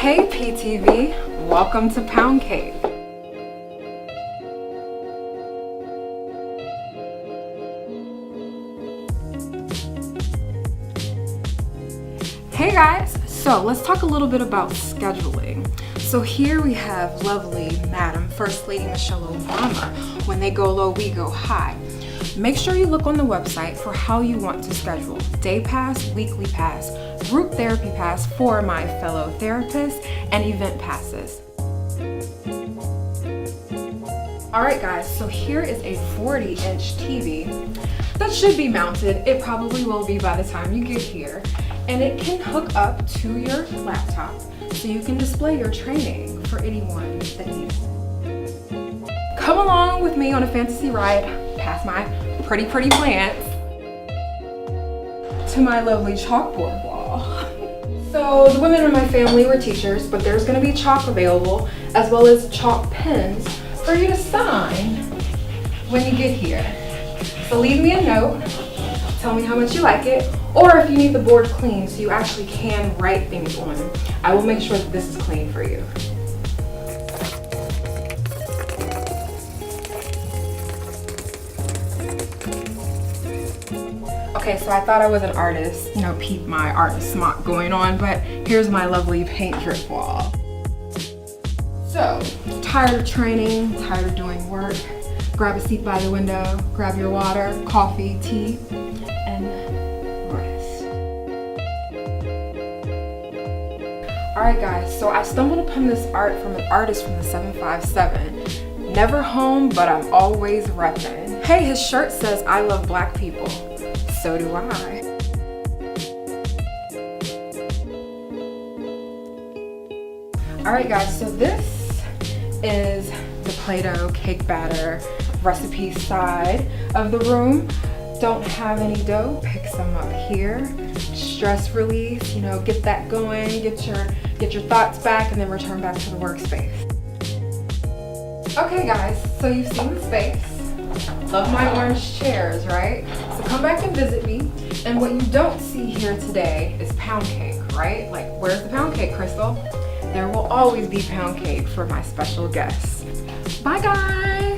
Hey PTV, welcome to Pound Cake. Hey guys, so let's talk a little bit about scheduling. So here we have lovely Madam First Lady Michelle Obama. When they go low, we go high. Make sure you look on the website for how you want to schedule. Day pass, weekly pass, group therapy pass for my fellow therapists, and event passes. Alright guys, so here is a 40-inch TV that should be mounted. It probably will be by the time you get here. And it can hook up to your laptop so you can display your training for anyone that needs it. Come along with me on a fantasy ride past my pretty plants to my lovely chalkboard wall. So the women in my family were teachers, but there's going to be chalk available as well as chalk pens for you to sign when you get here. So leave me a note, tell me how much you like it, or if you need the board clean so you actually can write things on it. I will make sure that this is clean for you. Okay, so I thought I was an artist, peep my artist smock going on, but here's my lovely paint drip wall. So, tired of training, tired of doing work, grab a seat by the window, grab your water, coffee, tea, and rest. Alright guys, so I stumbled upon this art from an artist from the 757. Never home, but I'm always reppin'. Hey, his shirt says, "I love black people." So do I. Alright guys, so this is the Play-Doh cake batter recipe side of the room. Don't have any dough, pick some up here. Stress release, get that going, get your thoughts back, and then return back to the workspace. Okay guys, so you've seen the space. Love my orange chairs, right? So come back and visit me. And what you don't see here today is pound cake, right? Like, where's the pound cake, Crystal? There will always be pound cake for my special guests. Bye guys!